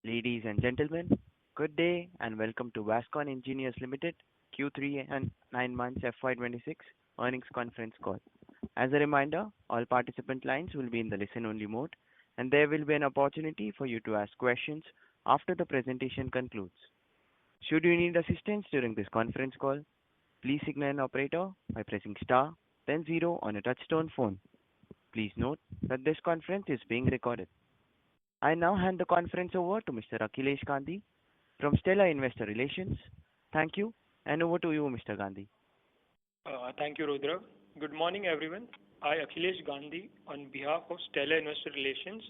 Ladies and gentlemen, good day and welcome to Vascon Engineers Limited Q3 and 9 months FY26 earnings conference call. As a reminder, all participant lines will be in the listen-only mode, and there will be an opportunity for you to ask questions after the presentation concludes. Should you need assistance during this conference call, please signal an operator by pressing star, then zero on a touch-tone phone. Please note that this conference is being recorded. I now hand the conference over to Mr. Akhilesh Gandhi from Stella Investor Relations. Thank you, and over to you, Mr. Gandhi. Thank you, Rudra. Good morning, everyone. I, Akhilesh Gandhi, on behalf of Stella Investor Relations,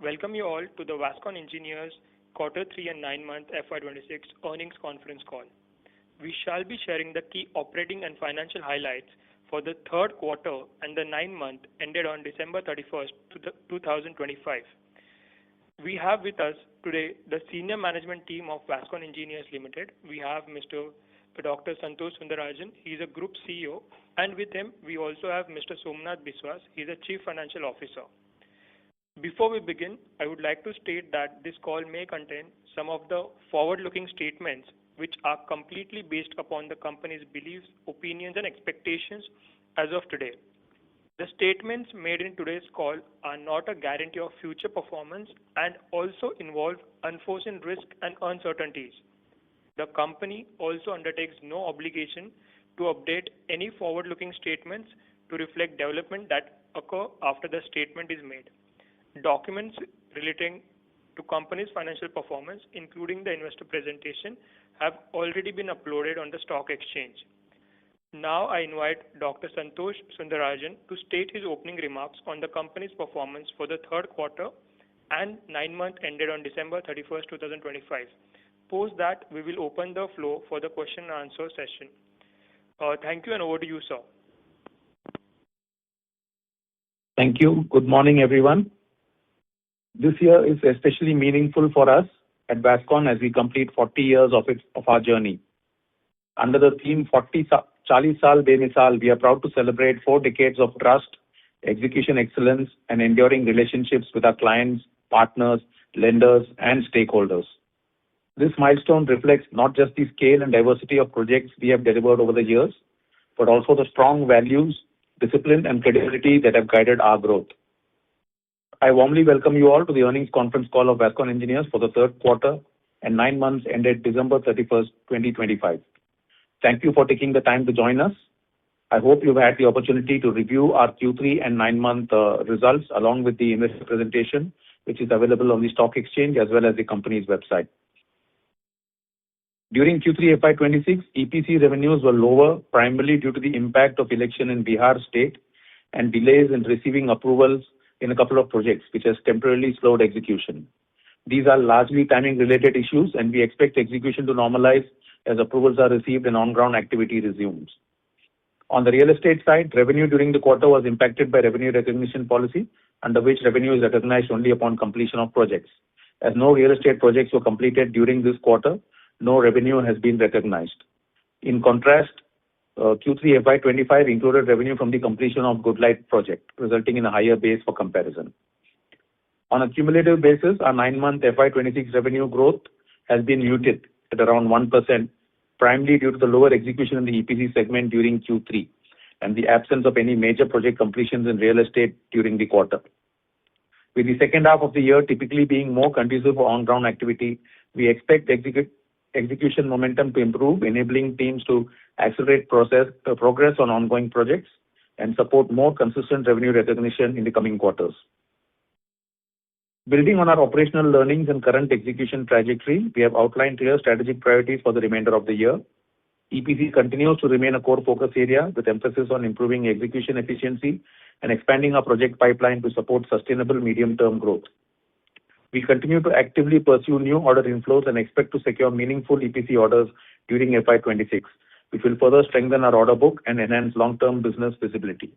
welcome you all to the Vascon Engineers Quarter 3 and 9-month FY26 earnings conference call. We shall be sharing the key operating and financial highlights for the third quarter and the 9-month ended on December 31st, 2025. We have with us today the senior management team of Vascon Engineers Limited. We have Mr. Dr. Santosh Sundarajan. He is a Group CEO, and with him we also have Mr. Somnath Biswas. He is a Chief Financial Officer. Before we begin, I would like to state that this call may contain some of the forward-looking statements which are completely based upon the company's beliefs, opinions, and expectations as of today. The statements made in today's call are not a guarantee of future performance and also involve unforeseen risks and uncertainties. The company also undertakes no obligation to update any forward-looking statements to reflect development that occur after the statement is made. Documents relating to company's financial performance, including the investor presentation, have already been uploaded on the stock exchange. Now I invite Dr. Santosh Sundarajan to state his opening remarks on the company's performance for the third quarter and 9-month ended on December 31st, 2025. Post that, we will open the floor for the question and answer session. Thank you, and over to you, sir. Thank you. Good morning, everyone. This year is especially meaningful for us at Vascon as we complete 40 years of our journey. Under the theme 40 Saal Bemisal, we are proud to celebrate 4 decades of trust, execution excellence, and enduring relationships with our clients, partners, lenders, and stakeholders. This milestone reflects not just the scale and diversity of projects we have delivered over the years, but also the strong values, discipline, and credibility that have guided our growth. I warmly welcome you all to the earnings conference call of Vascon Engineers for the third quarter and 9 months ended December 31st, 2025. Thank you for taking the time to join us. I hope you've had the opportunity to review our Q3 and 9-month results along with the investor presentation, which is available on the stock exchange as well as the company's website. During Q3 FY26, EPC revenues were lower primarily due to the impact of election in Bihar state and delays in receiving approvals in a couple of projects, which has temporarily slowed execution. These are largely timing-related issues, and we expect execution to normalize as approvals are received and on-ground activity resumes. On the real estate side, revenue during the quarter was impacted by revenue recognition policy, under which revenue is recognized only upon completion of projects. As no real estate projects were completed during this quarter, no revenue has been recognized. In contrast, Q3 FY25 included revenue from the completion of Goodlight project, resulting in a higher base for comparison. On a cumulative basis, our 9-month FY26 revenue growth has been muted at around 1%, primarily due to the lower execution in the EPC segment during Q3 and the absence of any major project completions in real estate during the quarter. With the second half of the year typically being more conducive for on-ground activity, we expect execution momentum to improve, enabling teams to accelerate progress on ongoing projects and support more consistent revenue recognition in the coming quarters. Building on our operational learnings and current execution trajectory, we have outlined clear strategic priorities for the remainder of the year. EPC continues to remain a core focus area with emphasis on improving execution efficiency and expanding our project pipeline to support sustainable medium-term growth. We continue to actively pursue new order inflows and expect to secure meaningful EPC orders during FY26, which will further strengthen our order book and enhance long-term business visibility.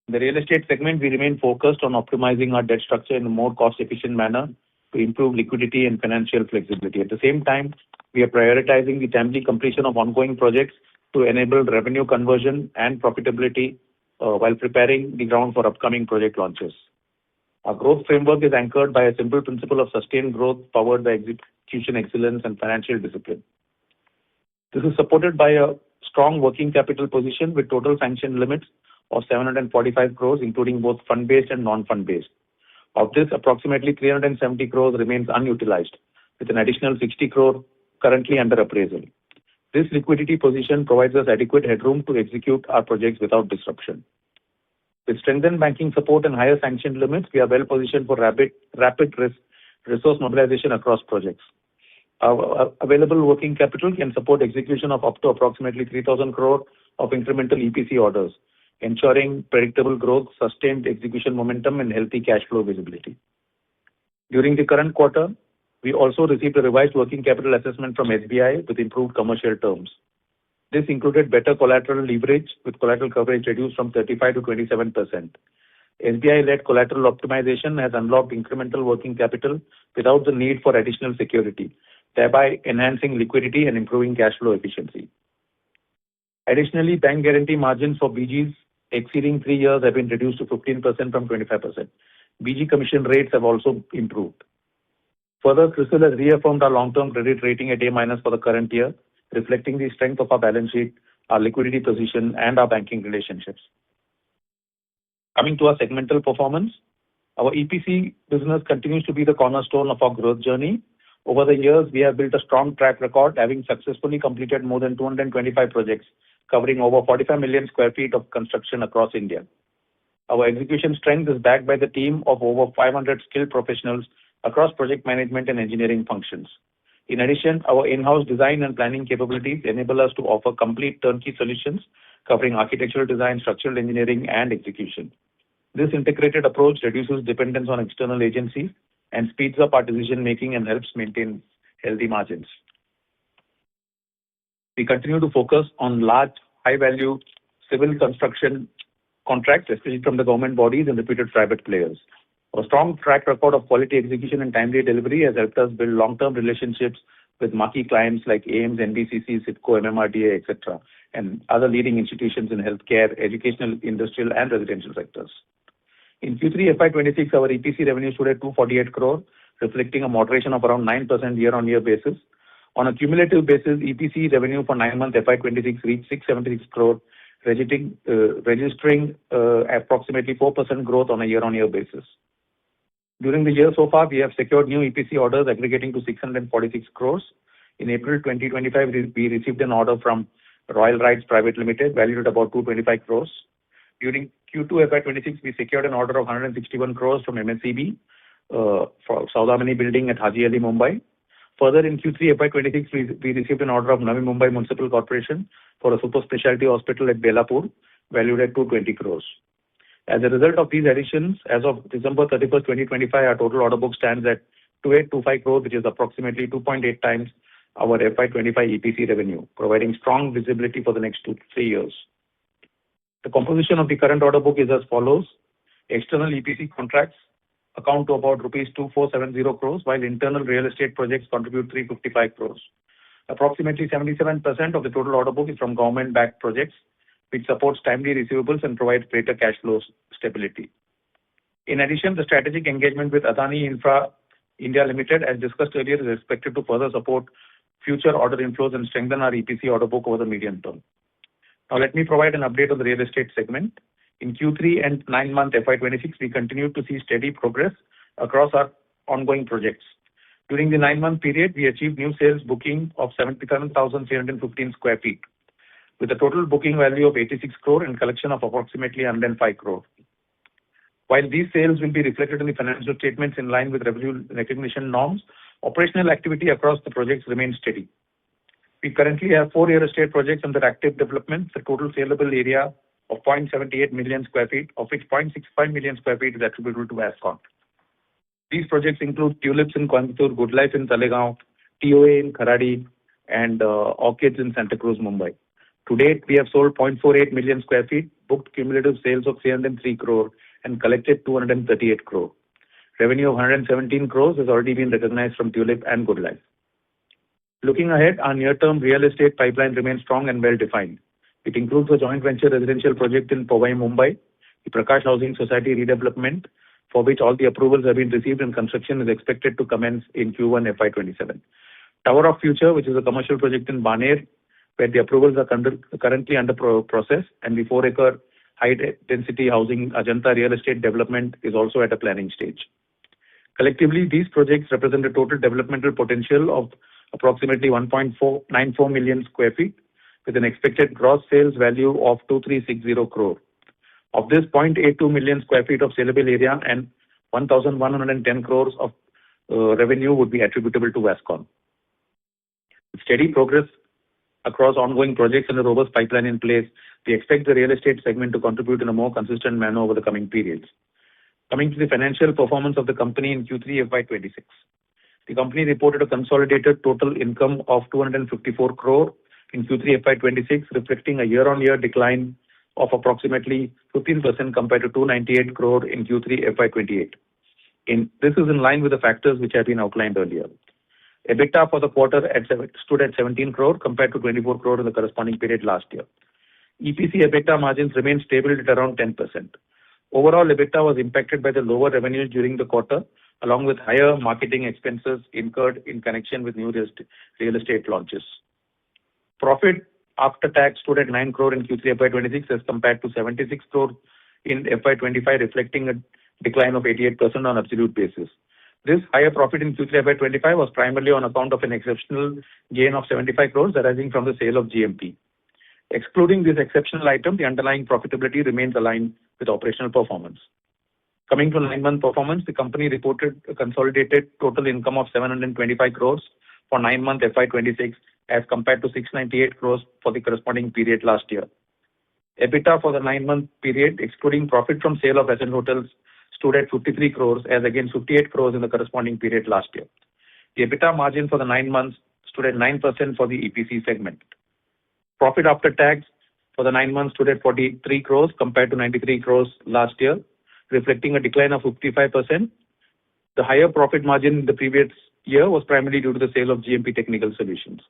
In the real estate segment, we remain focused on optimizing our debt structure in a more cost-efficient manner to improve liquidity and financial flexibility. At the same time, we are prioritizing the timely completion of ongoing projects to enable revenue conversion and profitability while preparing the ground for upcoming project launches. Our growth framework is anchored by a simple principle of sustained growth powered by execution excellence and financial discipline. This is supported by a strong working capital position with total sanction limits of 745 crores, including both fund-based and non-fund-based. Of this, approximately 370 crores remains unutilized, with an additional 60 crore currently under appraisal. This liquidity position provides us adequate headroom to execute our projects without disruption. With strengthened banking support and higher sanction limits, we are well positioned for rapid resource mobilization across projects. Our available working capital can support execution of up to approximately 3,000 crore of incremental EPC orders, ensuring predictable growth, sustained execution momentum, and healthy cash flow visibility. During the current quarter, we also received a revised working capital assessment from SBI with improved commercial terms. This included better collateral leverage, with collateral coverage reduced from 35 to 27%. SBI-led collateral optimization has unlocked incremental working capital without the need for additional security, thereby enhancing liquidity and improving cash flow efficiency. Additionally, bank guarantee margins for BGs exceeding 3 years have been reduced to 15% from 25%. BG commission rates have also improved. Further, CRISIL has reaffirmed our long-term credit rating at A- for the current year, reflecting the strength of our balance sheet, our liquidity position, and our banking relationships. Coming to our segmental performance, our EPC business continues to be the cornerstone of our growth journey. Over the years, we have built a strong track record, having successfully completed more than 225 projects, covering over 45 million square feet of construction across India. Our execution strength is backed by the team of over 500 skilled professionals across project management and engineering functions. In addition, our in-house design and planning capabilities enable us to offer complete turnkey solutions covering architectural design, structural engineering, and execution. This integrated approach reduces dependence on external agencies and speeds up our decision-making and helps maintain healthy margins. We continue to focus on large, high-value civil construction contracts, especially from the government bodies and reputed private players. A strong track record of quality execution and timely delivery has helped us build long-term relationships with marquee clients like AIIMS, NBCC, SIPCO, MMRDA, etc., and other leading institutions in healthcare, educational, industrial, and residential sectors. In Q3 FY26, our EPC revenue stood at 248 crore, reflecting a moderation of around 9% year-on-year basis. On a cumulative basis, EPC revenue for 9-month FY26 reached 676 crore, registering approximately 4% growth on a year-on-year basis. During the year so far, we have secured new EPC orders aggregating to 646 crores. In April 2025, we received an order from Royal Rides Private Limited, valued at about 225 crores. During Q2 FY26, we secured an order of 161 crores from MSEB for Saudamani Building at Haji Ali, Mumbai. Further, in Q3 FY26, we received an order of Navi Mumbai Municipal Corporation for a super specialty hospital at Belapur, valued at 220 crores. As a result of these additions, as of December 31st, 2025, our total order book stands at 2825 crore, which is approximately 2.8 times our FY25 EPC revenue, providing strong visibility for the next 2 to 3 years. The composition of the current order book is as follows. External EPC contracts account to about rupees 2470 crores, while internal real estate projects contribute 355 crores. Approximately 77% of the total order book is from government-backed projects, which supports timely receivables and provides greater cash flow stability. In addition, the strategic engagement with Adani Infra India Limited, as discussed earlier, is expected to further support future order inflows and strengthen our EPC order book over the medium term. Now, let me provide an update on the real estate segment. In Q3 and 9-month FY26, we continue to see steady progress across our ongoing projects. During the 9-month period, we achieved new sales booking of 77,315 square feet, with a total booking value of 86 crore and collection of approximately 105 crore. While these sales will be reflected in the financial statements in line with revenue recognition norms, operational activity across the projects remains steady. We currently have 4 real estate projects under active development, the total saleable area of 0.78 million square feet, of which 0.65 million square feet is attributable to Vascon. These projects include Tulips in Coimbatore, Good Life in Talegaon, TOA in Kharadi, and Orchids in Santa Cruz, Mumbai. To date, we have sold 0.48 million square feet, booked cumulative sales of 303 crore, and collected 238 crore. Revenue of 117 crores has already been recognized from Tulip and Good Life. Looking ahead, our near-term real estate pipeline remains strong and well-defined. It includes a joint venture residential project in Powai, Mumbai, the Prakash Housing Society redevelopment, for which all the approvals have been received and construction is expected to commence in Q1 FY27. Tower of Future, which is a commercial project in Baner, where the approvals are currently under process, and the 4-acre high-density housing Ajanta real estate development is also at a planning stage. Collectively, these projects represent a total developmental potential of approximately 1.94 million square feet, with an expected gross sales value of 2360 crore. Of this, 0.82 million square feet of saleable area and 1,110 crores of revenue would be attributable to Vascon. With steady progress across ongoing projects and a robust pipeline in place, we expect the real estate segment to contribute in a more consistent manner over the coming periods. Coming to the financial performance of the company in Q3 FY26. The company reported a consolidated total income of 254 crore in Q3 FY26, reflecting a year-on-year decline of approximately 15% compared to 298 crore in Q3 FY28. This is in line with the factors which have been outlined earlier. EBITDA for the quarter stood at 17 crore compared to 24 crore in the corresponding period last year. EPC EBITDA margins remained stable at around 10%. Overall, EBITDA was impacted by the lower revenues during the quarter, along with higher marketing expenses incurred in connection with new real estate launches. Profit after tax stood at 9 crore in Q3 FY26 as compared to 76 crore in FY25, reflecting a decline of 88% on absolute basis. This higher profit in Q3 FY25 was primarily on account of an exceptional gain of 75 crores arising from the sale of GMP. Excluding this exceptional item, the underlying profitability remains aligned with operational performance. Coming to 9-month performance, the company reported a consolidated total income of 725 crores for 9-month FY26 as compared to 698 crores for the corresponding period last year. EBITDA for the 9-month period, excluding profit from sale of asset hotels, stood at 53 crores as against 58 crores in the corresponding period last year. The EBITDA margin for the 9 months stood at 9% for the EPC segment. Profit after tax for the 9 months stood at 43 crores compared to 93 crores last year, reflecting a decline of 55%. The higher profit margin in the previous year was primarily due to the sale of GMP Technical Solutions.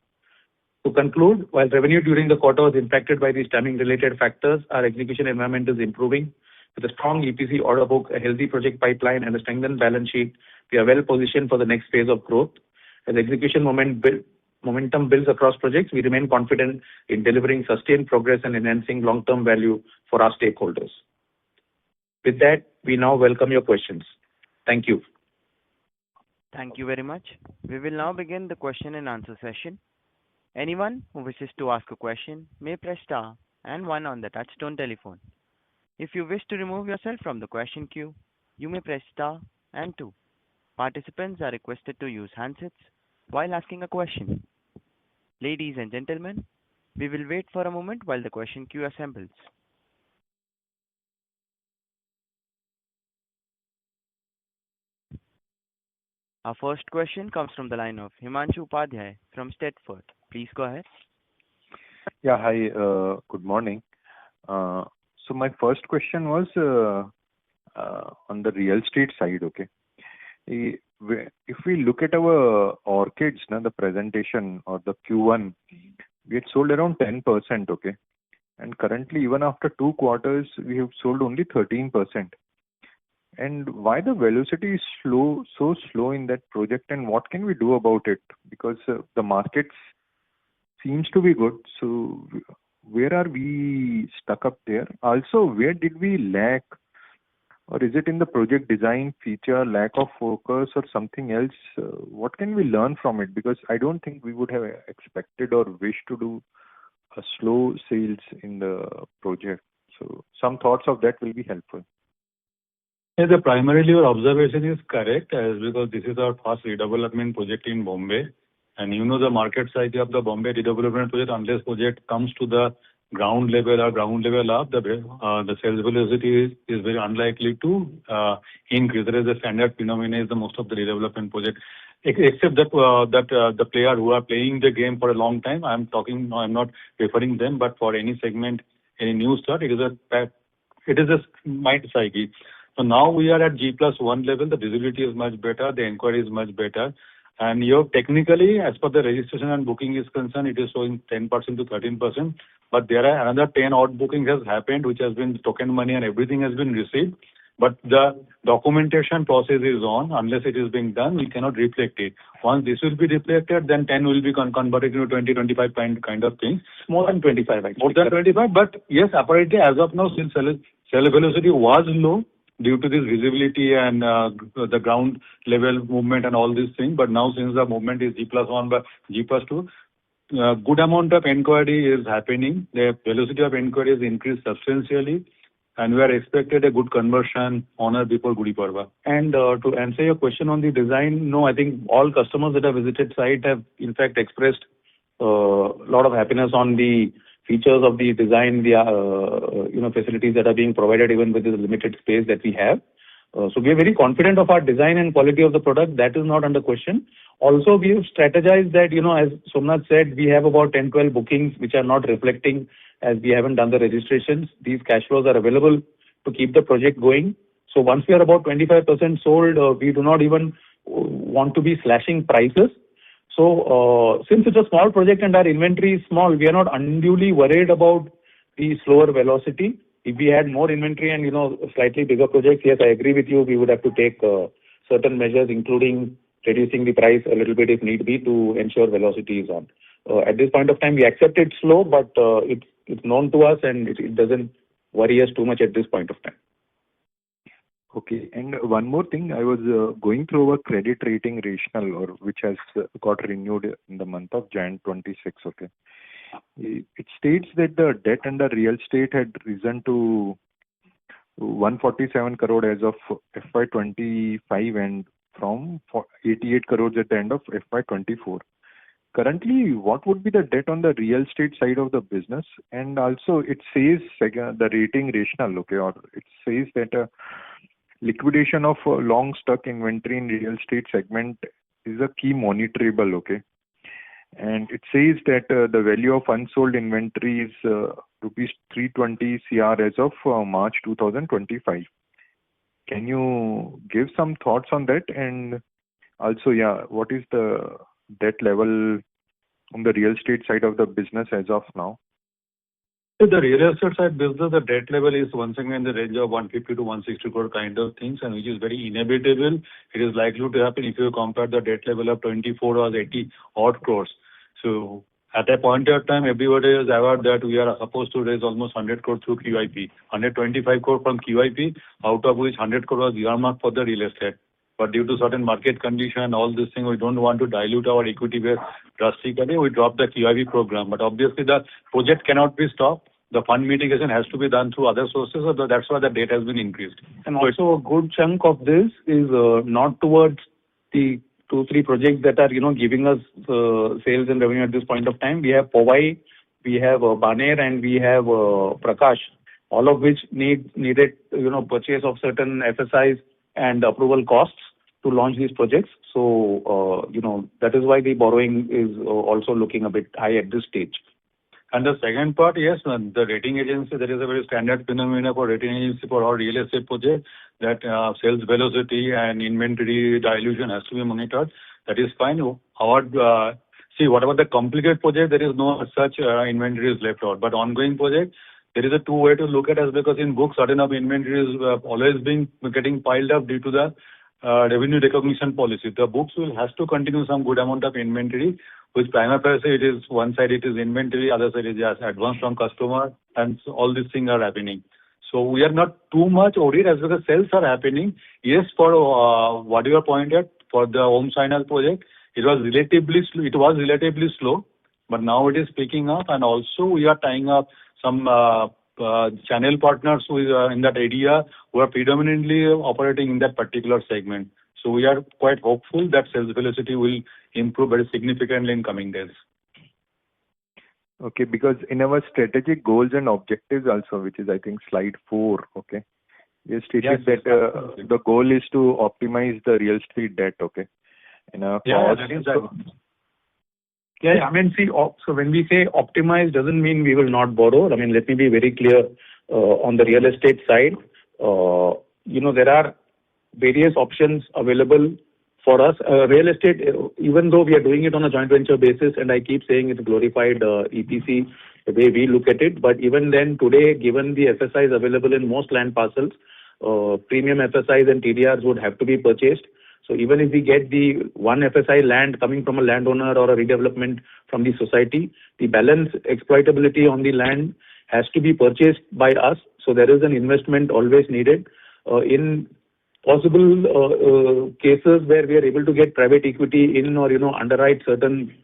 To conclude, while revenue during the quarter was impacted by these timing-related factors, our execution environment is improving. With a strong EPC order book, a healthy project pipeline, and a strengthened balance sheet, we are well positioned for the next phase of growth. As execution momentum builds across projects, we remain confident in delivering sustained progress and enhancing long-term value for our stakeholders. With that, we now welcome your questions. Thank you. Thank you very much. We will now begin the question and answer session. Anyone who wishes to ask a question may press star and one on the touchtone telephone. If you wish to remove yourself from the question queue, you may press star and two. Participants are requested to use handsets while asking a question. Ladies and gentlemen, we will wait for a moment while the question queue assembles. Our first question comes from the line of Himanshu Upadhyay from Steadford. Please go ahead. Yeah, hi, good morning. So my first question was on the real estate side, okay? If we look at our orchids, the presentation or the Q1, we had sold around 10%, okay? And currently, even after 2 quarters, we have sold only 13%. And why the velocity is so slow in that project, and what can we do about it? Because the markets seems to be good, so where are we stuck up there? Also, where did we lack? Or is it in the project design feature, lack of focus or something else? What can we learn from it? Because I don't think we would have expected or wished to do a slow sales in the project. So some thoughts of that will be helpful. Yeah, primarily your observation is correct, as because this is our first redevelopment project in Bombay. And you know the market size of the Bombay redevelopment project, unless project comes to the ground level or ground level up, the sales velocity is very unlikely to increase. There is a standard phenomenon is the most of the redevelopment project, except that the player who are playing the game for a long time. I'm not referring them, but for any segment, any new start, it is a mind psyche. So now we are at G+1 level. The visibility is much better. The inquiry is much better. And technically, as per the registration and booking is concerned, it is showing 10% to 13%. But there are another 10 odd bookings has happened, which has been token money and everything has been received. But the documentation process is on. Unless it is being done, we cannot reflect it. Once this will be reflected, then 10 will be converted into 20, 25 kind of things. More than 25, actually. More than 25, but yes, apparently as of now, since cell velocity was low due to this visibility and the ground level movement and all these things, but now since the movement is G+1 by G+2, good amount of inquiry is happening. The velocity of inquiry is increased substantially, and we are expected a good conversion on or before Gudi Parva. And to answer your question on the design, no, I think all customers that have visited site have in fact expressed a lot of happiness on the features of the design, the facilities that are being provided even with the limited space that we have. So we are very confident of our design and quality of the product. That is not under question. Also, we have strategized that, as Somnath said, we have about 10, 12 bookings which are not reflecting as we haven't done the registrations. These cash flows are available to keep the project going. So once we are about 25% sold, we do not even want to be slashing prices. So since it's a small project and our inventory is small, we are not unduly worried about the slower velocity. If we had more inventory and, slightly bigger projects, yes, I agree with you, we would have to take certain measures, including reducing the price a little bit if need be to ensure velocity is on. At this point of time, we accept it slow, but it's known to us and it doesn't worry us too much at this point of time. Okay. And one more thing, I was going through our credit rating rationale, which has got renewed in the month of Jan 26. Okay. It states that the debt under real estate had risen to 147 crore as of FY25 and from 88 crores at the end of FY24. Currently, what would be the debt on the real estate side of the business? And also, it says the rating rationale, okay, or it says that liquidation of long stuck inventory in real estate segment is a key monitorable, okay. And it says that the value of unsold inventory is rupees 320 crore as of March 2025. Can you give some thoughts on that? And also, what is the debt level on the real estate side of the business as of now? So the real estate side business, the debt level is once again in the range of 150 to 160 crore kind of things, and which is very inevitable. It is likely to happen if you compare the debt level of 24 or 80 odd crores. So at a point of time, everybody is aware that we are supposed to raise almost 100 crore through QIP, 125 crore from QIP, out of which 100 crore was earmarked for the real estate. But due to certain market condition, all these things, we don't want to dilute our equity base drastically. We dropped the QIP program. But obviously, the project cannot be stopped. The fund mitigation has to be done through other sources. So that's why the debt has been increased. And also, a good chunk of this is not towards the 2-3 projects that are, giving us sales and revenue at this point of time. We have Powai, we have Baner, and we have Prakash, all of which needed, purchase of certain FSIs and approval costs to launch these projects. So, that is why the borrowing is also looking a bit high at this stage. And the second part, yes, the rating agency, there is a very standard phenomena for rating agency for our real estate project that sales velocity and inventory dilution has to be monitored. That is fine. Whatever the complicated project, there is no such inventory is left out. But ongoing project, there is a two-way to look at it because in books, certain of inventory is always getting piled up due to the revenue recognition policy. The books has to continue some good amount of inventory, which prima facie it is one side it is inventory, other side is just advance from customer, and so all these things are happening. So we are not too much worried as because sales are happening. Yes, for what you are pointed for the home final project, it was relatively slow, but now it is picking up, and also we are tying up some channel partners who is in that area who are predominantly operating in that particular segment. So we are quite hopeful that sales velocity will improve very significantly in coming days. Okay, because in our strategic goals and objectives also, which is I think slide 4, okay, we stated that the goal is to optimize the real estate debt, okay. So when we say optimize, doesn't mean we will not borrow. Let me be very clear on the real estate side. There are various options available for us. Real estate, even though we are doing it on a joint venture basis, and I keep saying it's glorified EPC, the way we look at it, but even then today, given the FSIs available in most land parcels, premium FSIs and TDRs would have to be purchased. So even if we get the one FSI land coming from a landowner or a redevelopment from the society, the balance exploitability on the land has to be purchased by us. So there is an investment always needed. In possible cases where we are able to get private equity in or underwrite certain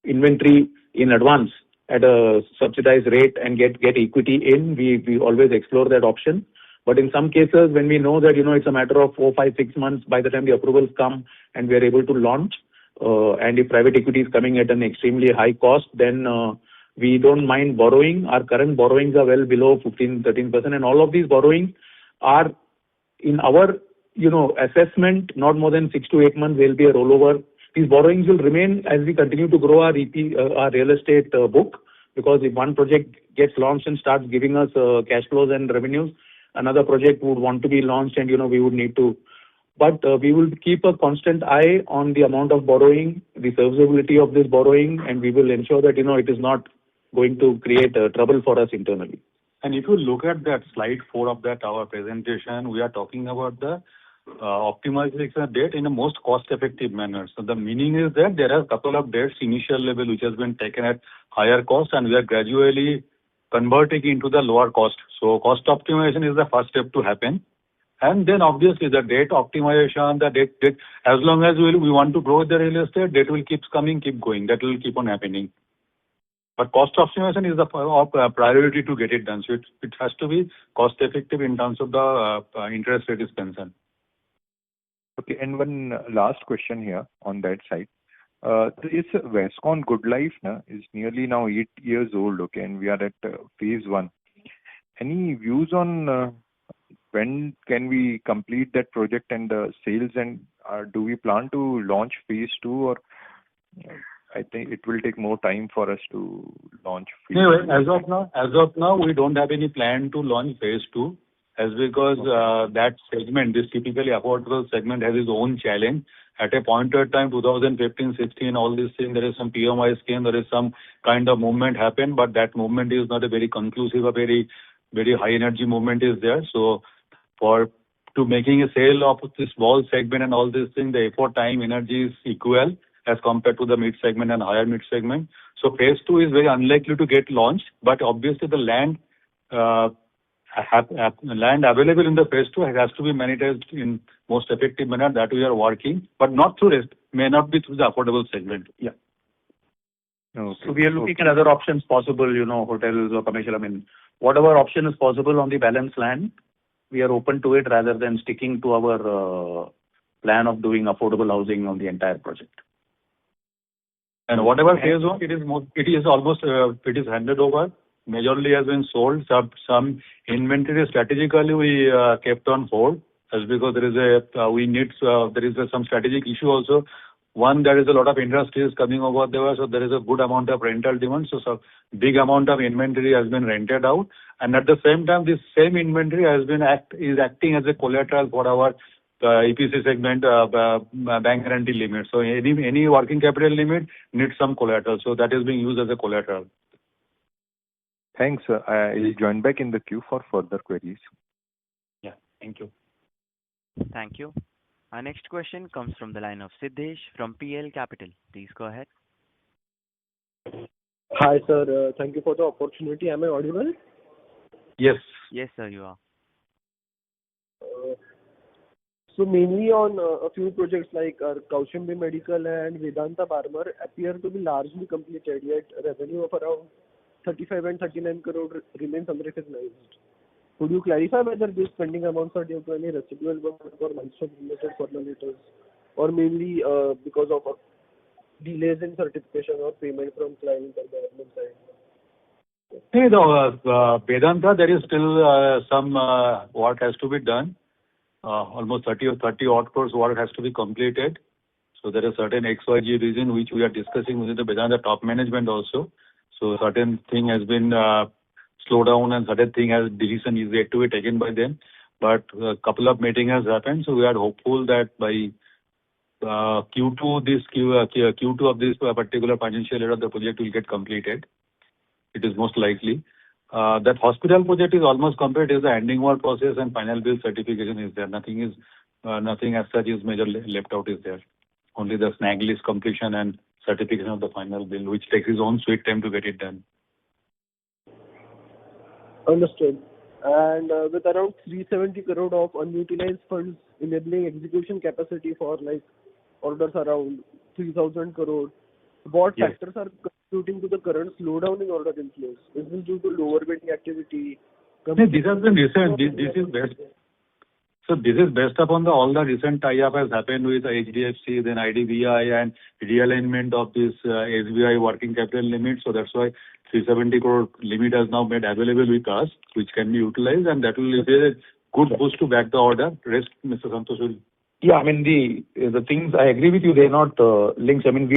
inventory in advance at a subsidized rate and get equity in, we always explore that option. But in some cases, when we know that it's a matter of 4, 5, 6 months by the time the approvals come and we are able to launch, and if private equity is coming at an extremely high cost, then we don't mind borrowing. Our current borrowings are well below 15-13%, and all of these borrowings are in our assessment not more than 6 to 8 months. There will be a rollover. These borrowings will remain as we continue to grow our our real estate book, because if one project gets launched and starts giving us cash flows and revenues, another project would want to be launched, and we would need to. But we will keep a constant eye on the amount of borrowing, the serviceability of this borrowing, and we will ensure that it is not going to create trouble for us internally. And if you look at that slide 4 of that our presentation, we are talking about the optimization of debt in a most cost-effective manner. So the meaning is that there are a couple of debts initial level which has been taken at higher cost, and we are gradually converting into the lower cost. So cost optimization is the first step to happen. And then obviously the debt optimization, the debt as long as we want to grow the real estate, debt will keep coming, keep going. That will keep on happening. But cost optimization is the priority to get it done. So it has to be cost effective in terms of the interest rate is concerned. Okay, and one last question here on that side. This Vascon Good Life is nearly now 8 years old, okay, and we are at phase 1. Any views on when can we complete that project and sales, and do we plan to launch phase 2, or I think it will take more time for us to launch phase 2? As of now, we don't have any plan to launch phase 2, as because that segment, this typically affordable segment, has its own challenge. At a point of time, 2015, 16, all these things, there is some PMI scheme, there is some kind of movement happen, but that movement is not a very conclusive, a very, very high energy movement is there. So to making a sale of this small segment and all these things, the effort, time, energy is equal as compared to the mid segment and higher mid segment. So phase 2 is very unlikely to get launched, but obviously the land available in the phase 2 has to be monetized in most effective manner. That we are working, but not through it, may not be through the affordable segment. Yeah. Okay. So we are looking at other options possible, hotels or commercial. I mean, whatever option is possible on the balance land, we are open to it rather than sticking to our plan of doing affordable housing on the entire project. And whatever phase 1, it is handed over. Majorly has been sold. Some inventory strategically we kept on hold, as because there is some strategic issue also. One, there is a lot of industries coming over there, so there is a good amount of rental demand. So big amount of inventory has been rented out, and at the same time, this same inventory is acting as a collateral for our EPC segment bank guarantee limit. So any working capital limit needs some collateral. So that is being used as a collateral. Thanks. I will join back in the queue for further queries. Yeah, thank you. Thank you. Our next question comes from the line of Siddesh from PL Capital. Please go ahead. Hi, sir. Thank you for the opportunity. Am I audible? Yes. Yes, sir, you are. So mainly on a few projects like Kaushambi Medical and Vedanta Barmer appear to be largely completed, yet revenue of around 35 and 39 crore remains unrecognized. Could you clarify whether these pending amounts are due to any residual work or milestone-related formalities, or mainly because of delays in certification or payment from client or government side? Hey, the Vedanta, there is still some work has to be done. Almost 30 odd crores work has to be completed. So there is certain XYZ reason which we are discussing within the Vedanta top management also. So certain thing has been slowed down and certain thing has decision is yet to be taken by them. But a couple of meeting has happened. So we are hopeful that by Q2 of this particular financial year, the project will get completed. It is most likely. That hospital project is almost complete. Is the ending work process and final bill certification is there. Nothing as such is major left out is there. Only the snag list completion and certification of the final bill, which takes its own sweet time to get it done. Understood. And with around 370 crore of unutilized funds enabling execution capacity for like orders around 3,000 crore, what Yes. factors are contributing to the current slowdown in order inflows? Is this due to lower bidding activity? No, this has been recent. This is best. So this is based upon all the recent tie-up has happened with HDFC, then IDBI, and realignment of this SBI working capital limit. So that's why 370 crore limit has now made available with us, which can be utilized, and that will be a good boost to back the order. Rest, Mr. Santosh will. Yeah, I mean, the things, I agree with you, they're not links. I mean,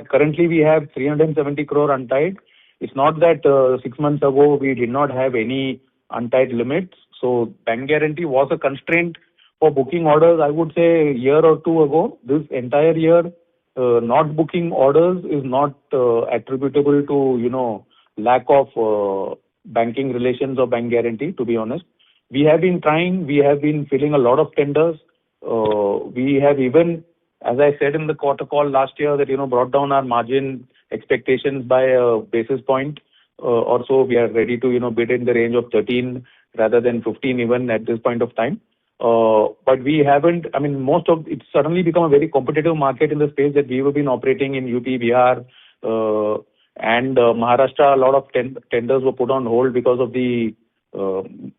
currently we have 370 crore untied. It's not that 6 months ago we did not have any untied limits. So bank guarantee was a constraint for booking orders, I would say, a year or two ago. This entire year, not booking orders is not attributable to, lack of banking relations or bank guarantee, to be honest. We have been trying, we have been filling a lot of tenders. We have even, as I said in the quarter call last year, that, brought down our margin expectations by a basis point or so. We are ready to, bid in the range of 13 rather than 15 even at this point of time. But we haven't, I mean, it's suddenly become a very competitive market in the space that we have been operating in UP, Bihar, and Maharashtra. A lot of tenders were put on hold because of the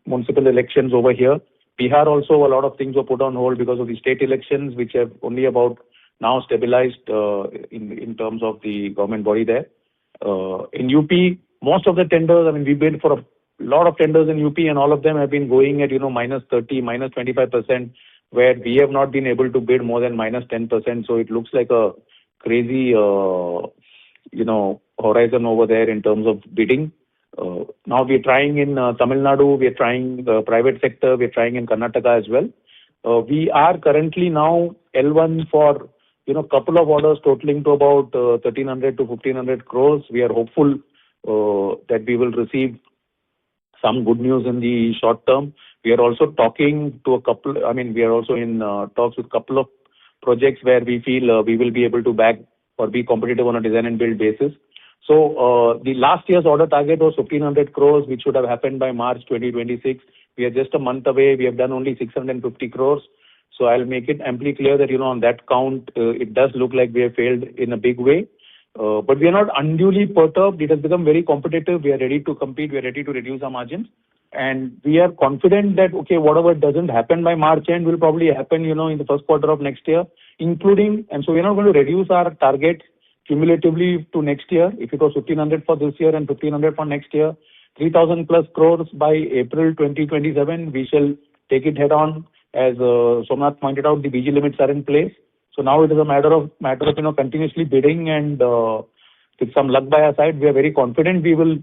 municipal elections over here. Bihar also, a lot of things were put on hold because of the state elections, which have only about now stabilized in terms of the government body there. In UP, most of the tenders, I mean, we bid for a lot of tenders in UP, and all of them have been going at, minus 30, minus 25%, where we have not been able to bid more than minus 10%. So it looks like a crazy, horizon over there in terms of bidding. Now we're trying in Tamil Nadu, we're trying the private sector, we're trying in Karnataka as well. We are currently now L1 for, couple of orders totaling to about 1,300 to 1,500 crores. We are hopeful that we will receive some good news in the short term. We are also talking to we are also in talks with a couple of projects where we feel we will be able to back or be competitive on a design and build basis. So the last year's order target was 1,500 crores, which should have happened by March 2026. We are just a month away. We have done only 650 crores. So I'll make it amply clear that, on that count, it does look like we have failed in a big way. But we are not unduly perturbed. It has become very competitive. We are ready to compete. We are ready to reduce our margins. And we are confident that, whatever doesn't happen by March end will probably happen, in the first quarter of next year, including, and so we're not going to reduce our target cumulatively to next year. If it was 1,500 for this year and 1,500 for next year, 3,000 plus crores by April 2027, we shall take it head on. As Somnath pointed out, the BG limits are in place. So now it is a matter of continuously bidding, and with some luck by our side, we are very confident we will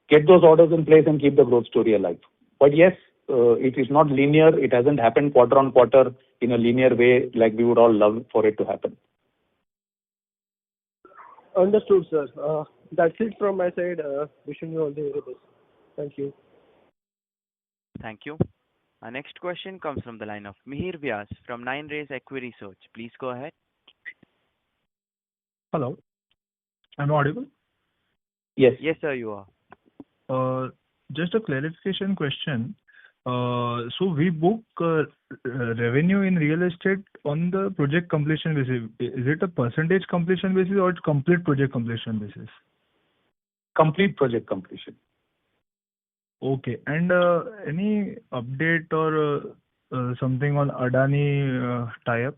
get those orders in place and keep the growth story alive. But yes, it is not linear. It hasn't happened quarter on quarter in a linear way like we would all love for it to happen. Understood, sir. That's it from my side. Wishing you all the very best. Thank you. Thank you. Our next question comes from the line of Mihir Vyas from 9 Rays Equity Research. Please go ahead. Hello. I'm audible? Yes. Yes, sir, you are. Just a clarification question. So we book revenue in real estate on the project completion basis. Is it a percentage completion basis or it's complete project completion basis? Complete project completion. Okay. And any update or something on Adani tie-up?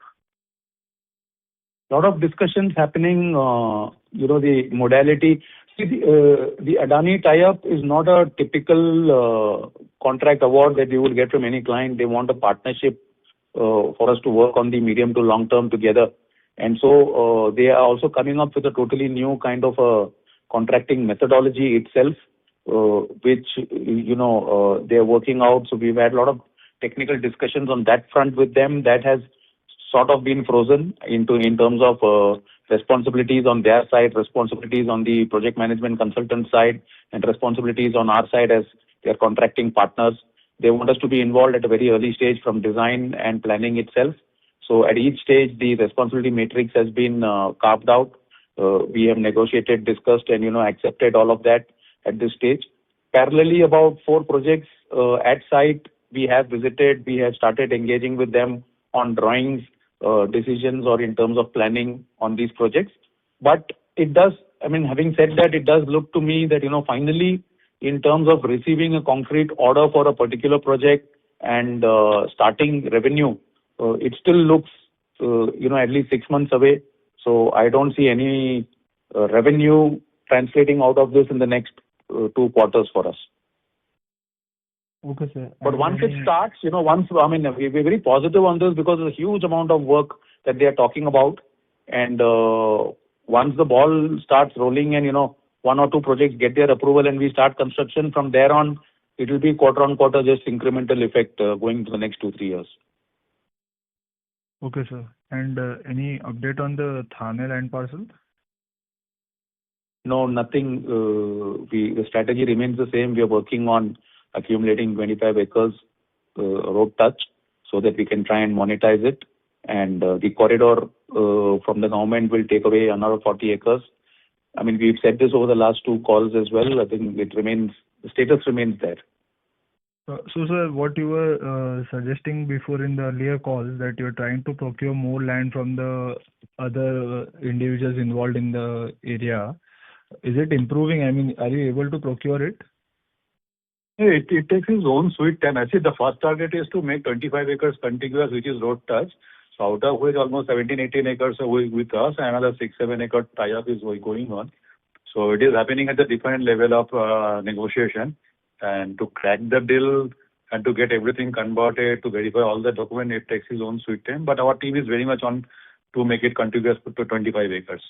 Lot of discussions happening, the modality. See, the Adani tie-up is not a typical contract award that you would get from any client. They want a partnership for us to work on the medium to long term together. And so they are also coming up with a totally new kind of a contracting methodology itself, which, they are working out. So we've had a lot of technical discussions on that front with them. That has sort of been frozen in terms of responsibilities on their side, responsibilities on the project management consultant side, and responsibilities on our side as their contracting partners. They want us to be involved at a very early stage from design and planning itself. So at each stage, the responsibility matrix has been carved out. We have negotiated, discussed, and accepted all of that at this stage. Parallelly, about 4 projects at site we have visited. We have started engaging with them on drawings, decisions, or in terms of planning on these projects. But it does, having said that, it does look to me that, finally, in terms of receiving a concrete order for a particular project and starting revenue, it still looks, at least 6 months away. So I don't see any revenue translating out of this in the next 2 quarters for us. Okay, sir. But once it starts, we're very positive on this because there's a huge amount of work that they are talking about. And once the ball starts rolling and, 1 or 2 projects get their approval and we start construction, from there on, it will be quarter on quarter, just incremental effect going to the next 2-3 years. Okay, sir. And any update on the Thane land parcel? No, nothing. The strategy remains the same. We are working on accumulating 25 acres road touch so that we can try and monetize it. And the corridor from the government will take away another 40 acres. We've said this over the last 2 calls as well. I think the status remains there. So, sir, what you were suggesting before in the earlier call that you're trying to procure more land from the other individuals involved in the area. Is it improving? Are you able to procure it? It takes its own sweet time. Actually, the first target is to make 25 acres contiguous, which is road touch. So out of which almost 17-18 acres are with us, and another 6-7 acre tie-up is going on. So it is happening at the different level of negotiation. And to crack the deal and to get everything converted, to verify all the document, it takes its own sweet time. But our team is very much on to make it contiguous to 25 acres.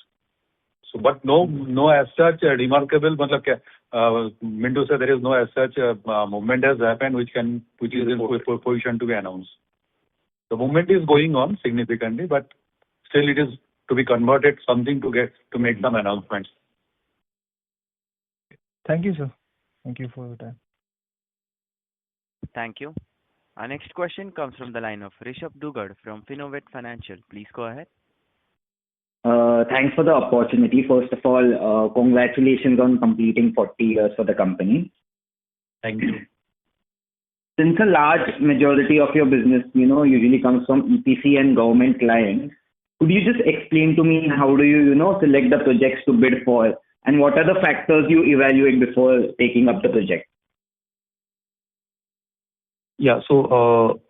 So, but no as such remarkable. Mindu said there is no as such movement has happened which is in position to be announced. The movement is going on significantly, but still it is to be converted something to make some announcements. Thank you, sir. Thank you for your time. Thank you. Our next question comes from the line of Rishabh Dugad from Finnovate Financial. Please go ahead. Thanks for the opportunity. First of all, congratulations on completing 40 years for the company. Thank you. Since a large majority of your business, usually comes from EPC and government clients, could you just explain to me how do you, select the projects to bid for, and what are the factors you evaluate before taking up the project? Yeah, so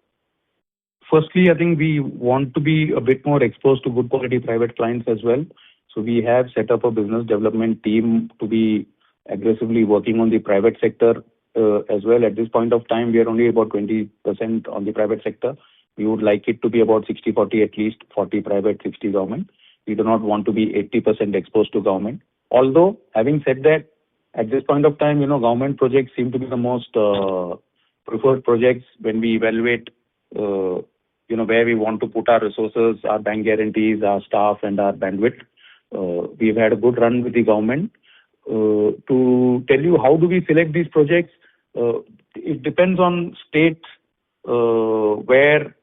firstly, I think we want to be a bit more exposed to good quality private clients as well. So we have set up a business development team to be aggressively working on the private sector as well. At this point of time, we are only about 20% on the private sector. We would like it to be about 60-40, at least 40 private, 60 government. We do not want to be 80% exposed to government. Although, having said that, at this point of time, government projects seem to be the most preferred projects when we evaluate, where we want to put our resources, our bank guarantees, our staff, and our bandwidth. We've had a good run with the government. To tell you how do we select these projects, it depends on states where,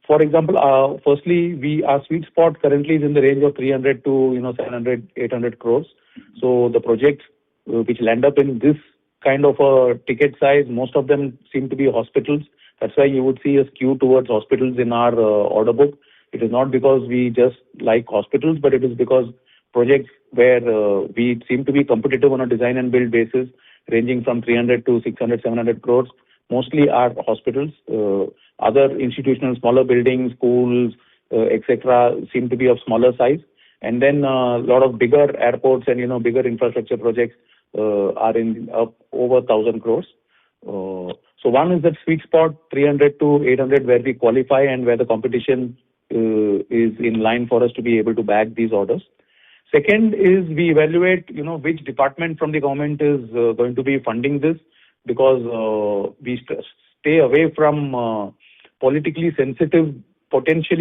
for example, firstly, our sweet spot currently is in the range of 300 to 700, 800 crores. So the projects which land up in this kind of a ticket size, most of them seem to be hospitals. That's why you would see a skew towards hospitals in our order book. It is not because we just like hospitals, but it is because projects where we seem to be competitive on a design and build basis, ranging from 300 to 600, 700 crores, mostly are hospitals. Other institutional, smaller buildings, schools, etc., seem to be of smaller size. And then a lot of bigger airports and, bigger infrastructure projects are in over 1,000 crores. So one is that sweet spot, 300 to 800, where we qualify and where the competition is in line for us to be able to bag these orders. Second is we evaluate, which department from the government is going to be funding this, because we stay away from potentially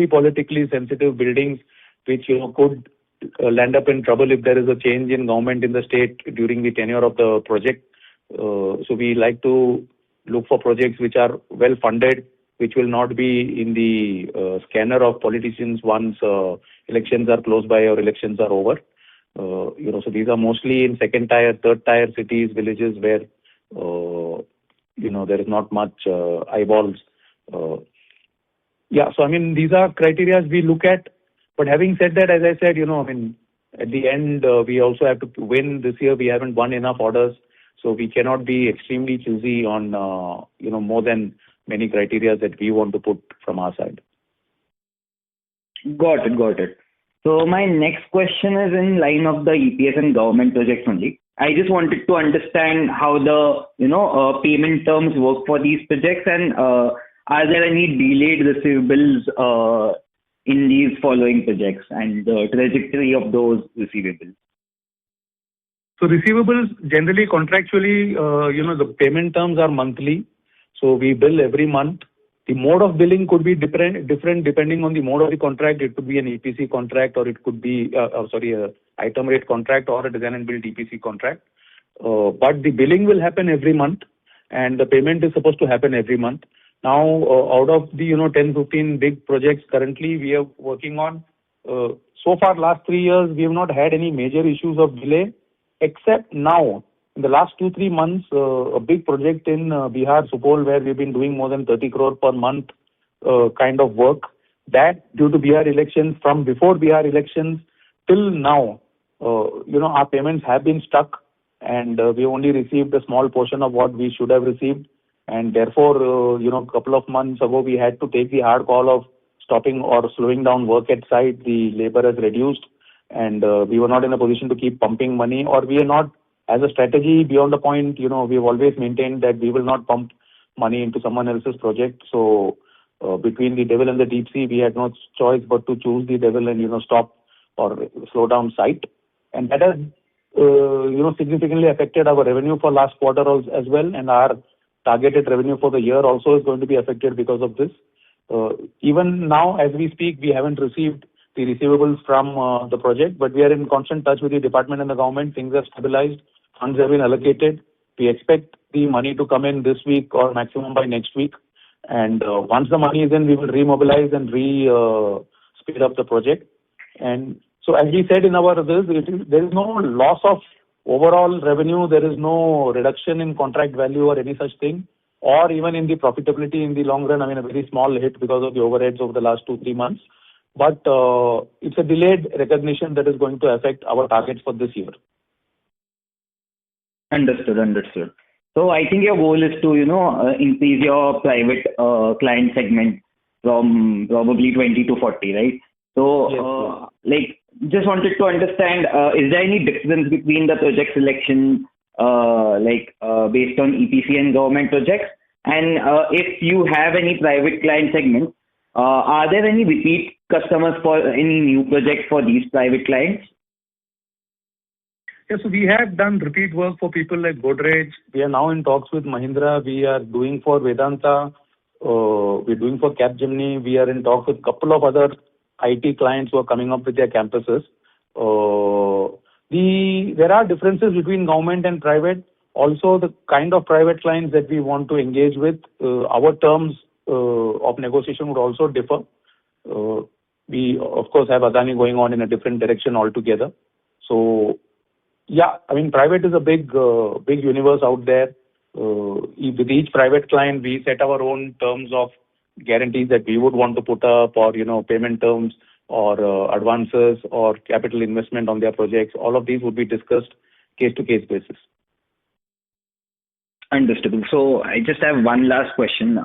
politically sensitive buildings which could land up in trouble if there is a change in government in the state during the tenure of the project. So we like to look for projects which are well funded, which will not be in the scanner of politicians once elections are close by or elections are over. So these are mostly in second tier, third tier cities, villages where there is not much eyeballs. So these are criteria we look at. But having said that, as I said, at the end, we also have to win. This year, we haven't won enough orders, so we cannot be extremely choosy on, more than many criteria that we want to put from our side. Got it. So my next question is in line of the EPS and government projects only. I just wanted to understand how the payment terms work for these projects, and are there any delayed receivables in these following projects and the trajectory of those receivables? So receivables generally contractually, the payment terms are monthly. So we bill every month. The mode of billing could be different depending on the mode of the contract. It could be an EPC contract, or it could be a item rate contract, or a design and build EPC contract. But the billing will happen every month, and the payment is supposed to happen every month. Now, out of the 10-15 big projects currently we are working on, so far last 3 years we have not had any major issues of delay, except now in the last 2-3 months, a big project in Bihar, Supol, where we've been doing more than 30 crore per month kind of work. That due to Bihar elections, from before Bihar elections till now, our payments have been stuck, and we only received a small portion of what we should have received. And therefore, a couple of months ago, we had to take the hard call of stopping or slowing down work at site. The labor has reduced, and we were not in a position to keep pumping money, or we are not, as a strategy beyond the point, we've always maintained that we will not pump money into someone else's project. So between the devil and the deep sea, we had no choice but to choose the devil and, stop or slow down site. And that has, significantly affected our revenue for last quarter as well. And our targeted revenue for the year also is going to be affected because of this. Even now, as we speak, we haven't received the receivables from the project, but we are in constant touch with the department and the government. Things have stabilized. Funds have been allocated. We expect the money to come in this week or maximum by next week. And once the money is in, we will remobilize and speed up the project. And so, as we said in our this, there is no loss of overall revenue. There is no reduction in contract value or any such thing, or even in the profitability in the long run. A very small hit because of the overheads over the last 2-3 months. But it's a delayed recognition that is going to affect our targets for this year. Understood. So I think your goal is to, increase your private client segment from probably 20 to 40, right? So, Yes. Just wanted to understand, is there any difference between the project selection, based on EPC and government projects? And if you have any private client segments, are there any repeat customers for any new project for these private clients? Yes, so we have done repeat work for people like Godrej. We are now in talks with Mahindra. We are doing for Vedanta. We're doing for Capgemini. We are in talks with a couple of other IT clients who are coming up with their campuses. There are differences between government and private. Also, the kind of private clients that we want to engage with, our terms of negotiation would also differ. We, of course, have Adani going on in a different direction altogether. So, private is a big universe out there. With each private client, we set our own terms of guarantees that we would want to put up, or payment terms, or advances, or capital investment on their projects. All of these would be discussed case to case basis. Understandable. So I just have one last question.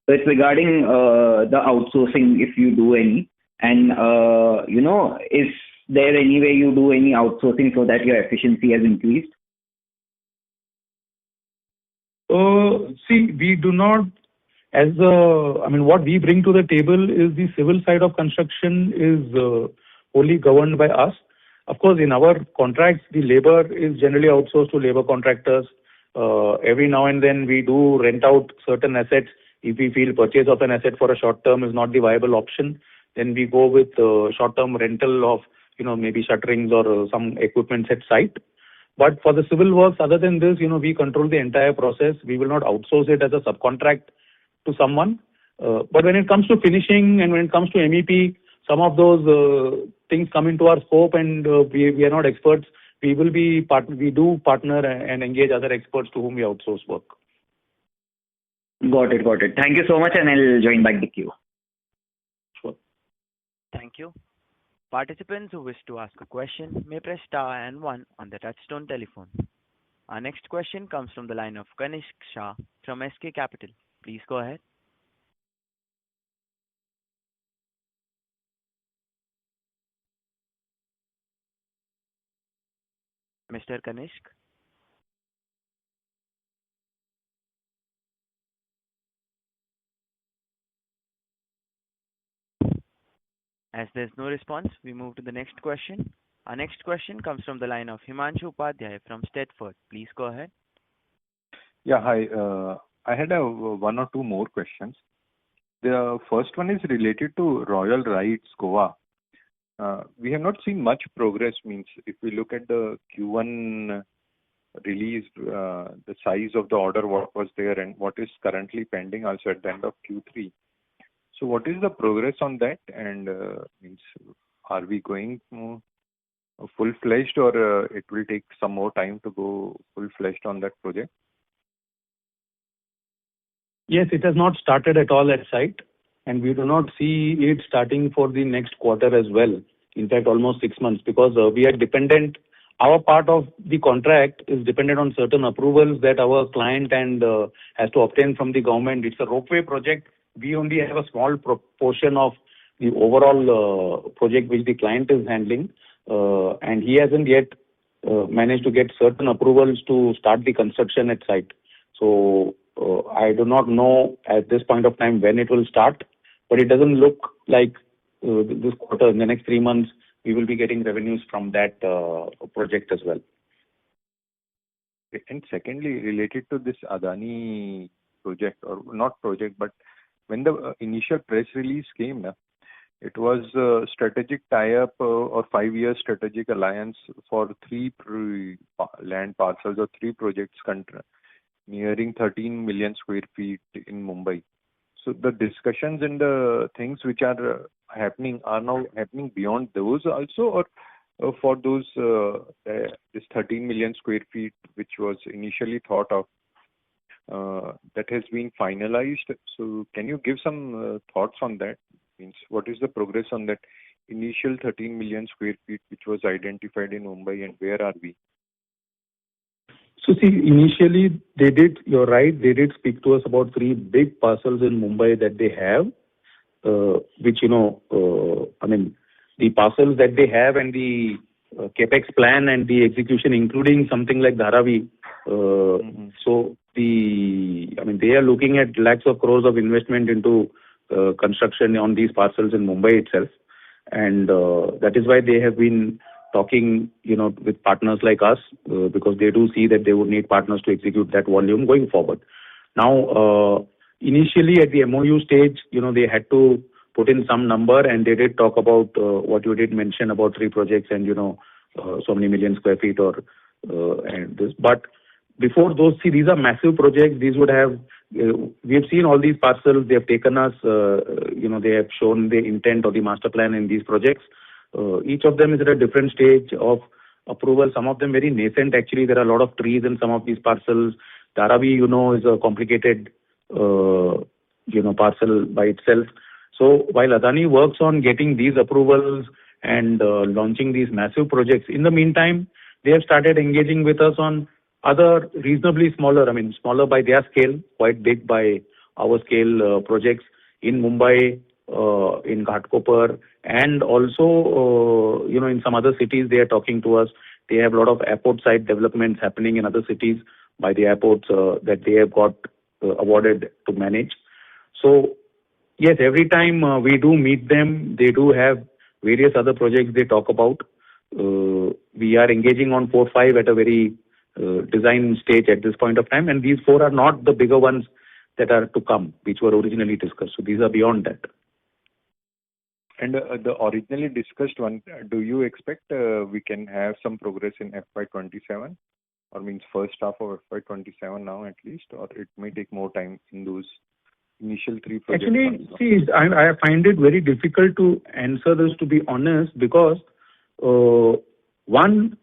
It's regarding the outsourcing, if you do any, and is there any way you do any outsourcing so that your efficiency has increased? See, we do not. What we bring to the table is the civil side of construction is wholly governed by us. Of course, in our contracts, the labor is generally outsourced to labor contractors. Every now and then we do rent out certain assets. If we feel purchase of an asset for a short term is not the viable option, then we go with short-term rental of, maybe shutterings or some equipment at site. But for the civil works, other than this, we control the entire process. We will not outsource it as a subcontract to someone. But when it comes to finishing and when it comes to MEP, some of those things come into our scope, and we are not experts. We do partner and engage other experts to whom we outsource work. Got it. Thank you so much, and I'll join back the queue. Sure. Thank you. Participants who wish to ask a question may press star and one on the touchtone telephone. Our next question comes from the line of Kanishk Shah from SK Capital. Please go ahead. Mr. Kanishk? As there's no response, we move to the next question. Our next question comes from the line of Himanshu Upadhyay from Steadford. Please go ahead. Yeah, hi. I had one or two more questions. The first one is related to Royal Rights, Goa. We have not seen much progress. Means if we look at the Q1 release, the size of the order, what was there and what is currently pending also at the end of Q3. So what is the progress on that? And means are we going full-fledged, or it will take some more time to go full-fledged on that project? Yes, it has not started at all at site, and we do not see it starting for the next quarter as well. In fact, almost 6 months, because we are dependent. Our part of the contract is dependent on certain approvals that our client and has to obtain from the government. It's a ropeway project. We only have a small proportion of the overall project which the client is handling, and he hasn't yet managed to get certain approvals to start the construction at site. So I do not know at this point of time when it will start, but it doesn't look like this quarter. In the next 3 months, we will be getting revenues from that project as well. And secondly, related to this Adani project, or not project, but when the initial press release came, it was a strategic tie-up or 5-year strategic alliance for 3 land parcels or 3 projects nearing 13 million square feet in Mumbai. So the discussions and the things which are happening are now happening beyond those also, or for those this 13 million square feet which was initially thought of, that has been finalized. So can you give some thoughts on that? Means what is the progress on that initial 13 million square feet which was identified in Mumbai, and where are we? So see, initially you're right, they did speak to us about 3 big parcels in Mumbai that they have, which, the parcels that they have and the capex plan and the execution, including something like Dharavi. So they are looking at lakhs of crores of investment into construction on these parcels in Mumbai itself. And that is why they have been talking, with partners like us, because they do see that they would need partners to execute that volume going forward. Now, initially at the MOU stage, they had to put in some number, and they did talk about what you did mention about 3 projects and, so many million square feet or and this. But before those, see, these are massive projects. These would have, we have seen all these parcels. They have taken us, they have shown the intent or the master plan in these projects. Each of them is at a different stage of approval. Some of them very nascent. Actually, there are a lot of trees in some of these parcels. Dharavi, is a complicated, parcel by itself. So while Adani works on getting these approvals and launching these massive projects, in the meantime, they have started engaging with us on other reasonably smaller, smaller by their scale, quite big by our scale projects in Mumbai, in Ghatkopar, and also, in some other cities they are talking to us. They have a lot of airport site developments happening in other cities by the airports that they have got awarded to manage. So, yes, every time we do meet them, they do have various other projects they talk about. We are engaging on 4 or 5 at a very design stage at this point of time, and these 4 are not the bigger ones that are to come, which were originally discussed. So these are beyond that. And the originally discussed one, do you expect we can have some progress in FY27, or means first half of FY27 now at least, or it may take more time in those initial 3 projects? Actually, see, I find it very difficult to answer this, to be honest, because one,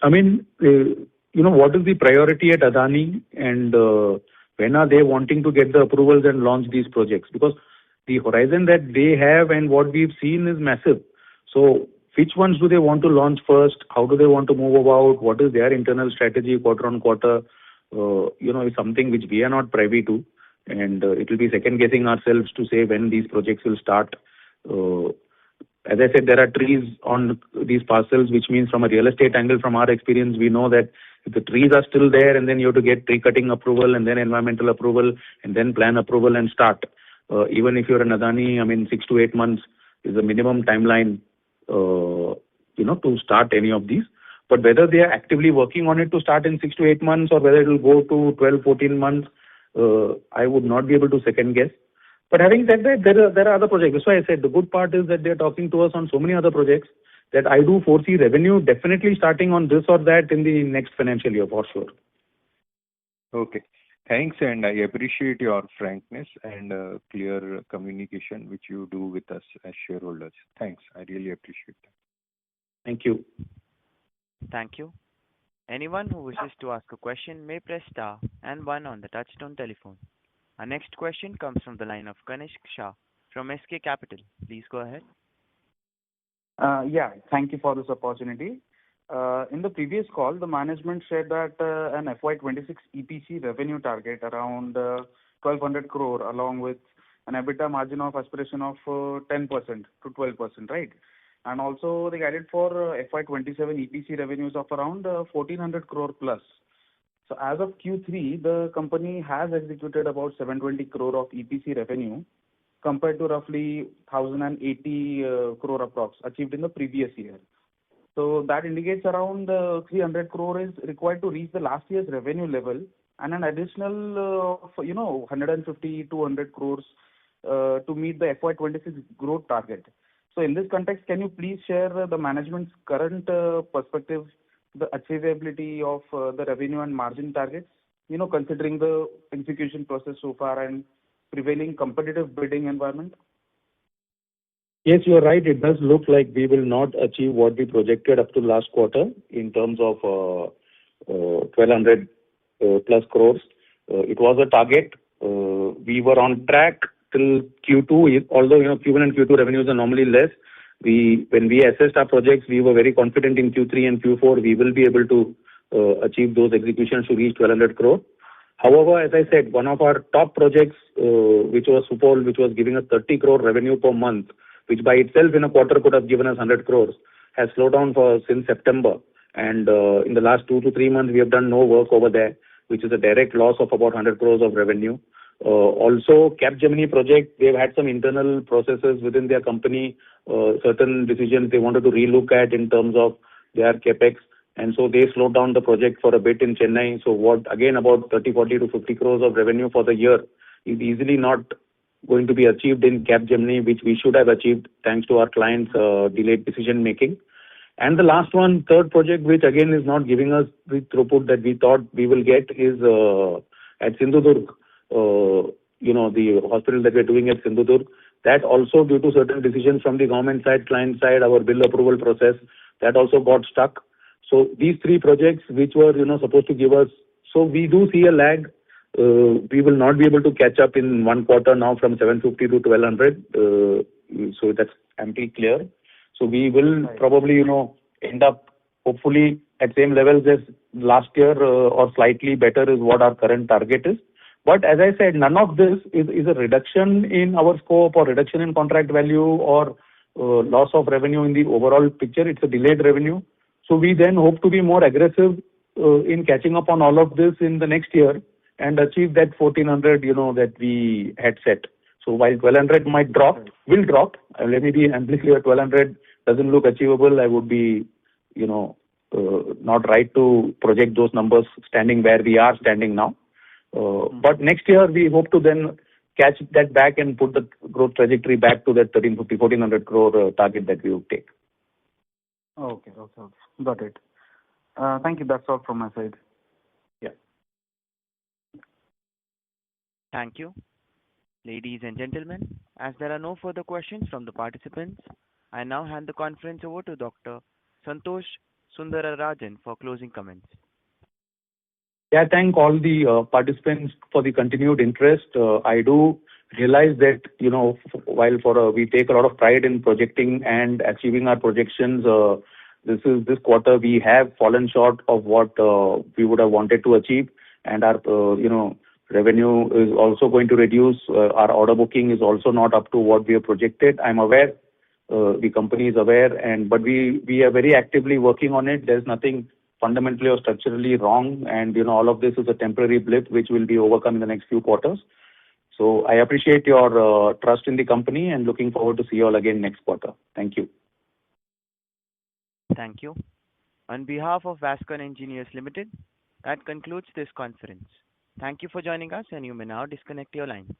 I mean, what is the priority at Adani, and when are they wanting to get the approvals and launch these projects? Because the horizon that they have and what we've seen is massive. So which ones do they want to launch first? How do they want to move about? What is their internal strategy quarter on quarter? Is something which we are not privy to, and it will be second guessing ourselves to say when these projects will start. As I said, there are trees on these parcels, which means from a real estate angle, from our experience, we know that if the trees are still there, and then you have to get tree cutting approval and then environmental approval and then plan approval and start. Even if you're an Adani, I mean, 6 to 8 months is the minimum timeline, to start any of these. But whether they are actively working on it to start in 6 to 8 months, or whether it will go to 12, 14 months, I would not be able to second guess. But having said that, there are other projects. That's why I said the good part is that they're talking to us on so many other projects that I do foresee revenue definitely starting on this or that in the next financial year for sure. Okay. Thanks, and I appreciate your frankness and clear communication which you do with us as shareholders. Thanks. I really appreciate that. Thank you. Thank you. Anyone who wishes to ask a question may press star and one on the touchtone telephone. Our next question comes from the line of Kanishk Shah from SK Capital. Please go ahead. Thank you for this opportunity. In the previous call, the management said that an FY26 EPC revenue target around 1,200 crore, along with an EBITDA margin of aspiration of 10% to 12%, right? And also they guided for FY27 EPC revenues of around 1,400 crore plus. So as of Q3, the company has executed about 720 crore of EPC revenue compared to roughly 1,080 crore approx achieved in the previous year. So that indicates around 300 crore is required to reach the last year's revenue level, and an additional 150, 200 crores to meet the FY26 growth target. So in this context, can you please share the management's current perspective, the achievability of the revenue and margin targets, considering the execution process so far and prevailing competitive bidding environment? Yes, you are right. It does look like we will not achieve what we projected up to last quarter in terms of 1,200 plus crores. It was a target. We were on track till Q2, although Q1 and Q2 revenues are normally less. When we assessed our projects, we were very confident in Q3 and Q4 we will be able to achieve those executions to reach 1,200 crore. However, as I said, one of our top projects, which was Supol, which was giving us 30 crore revenue per month, which by itself in a quarter could have given us 100 crores, has slowed down since September. And in the last 2 to 3 months, we have done no work over there, which is a direct loss of about 100 crores of revenue. Also, Capgemini project, they've had some internal processes within their company, certain decisions they wanted to relook at in terms of their capex, and so they slowed down the project for a bit in Chennai. So about 30, 40 to 50 crores of revenue for the year is easily not going to be achieved in Capgemini, which we should have achieved thanks to our clients' delayed decision making. And the last one, third project, which again is not giving us the throughput that we thought we will get, is at Sindhudurg. The hospital that we're doing at Sindhudurg, that also due to certain decisions from the government side, client side, our bill approval process, that also got stuck. So these 3 projects which were supposed to give us, so we do see a lag. We will not be able to catch up in 1 quarter now from 750 to 1200. So that's amply clear. So we will probably end up hopefully at same levels as last year or slightly better is what our current target is. But as I said, none of this is a reduction in our scope or reduction in contract value or loss of revenue in the overall picture. It's a delayed revenue. So we then hope to be more aggressive in catching up on all of this in the next year and achieve that 1,400, that we had set. So while 1,200 will drop. Let me be amply clear, 1,200 doesn't look achievable. I would be, not right to project those numbers standing where we are standing now. But next year we hope to then catch that back and put the growth trajectory back to that 1,350-1,400 crore target that we would take. Okay. Got it. Thank you. That's all from my side. Yeah. Thank you. Ladies and gentlemen, as there are no further questions from the participants, I now hand the conference over to Dr. Santosh Sundararajan for closing comments. Yeah, thank all the participants for the continued interest. I do realize that, while we take a lot of pride in projecting and achieving our projections, this quarter we have fallen short of what we would have wanted to achieve, and our revenue is also going to reduce. Our order booking is also not up to what we have projected. I'm aware, the company is aware, but we are very actively working on it. There's nothing fundamentally or structurally wrong, and all of this is a temporary blip which will be overcome in the next few quarters. So I appreciate your trust in the company and looking forward to see you all again next quarter. Thank you. Thank you. On behalf of Vascon Engineers Limited, that concludes this conference. Thank you for joining us, and you may now disconnect your lines.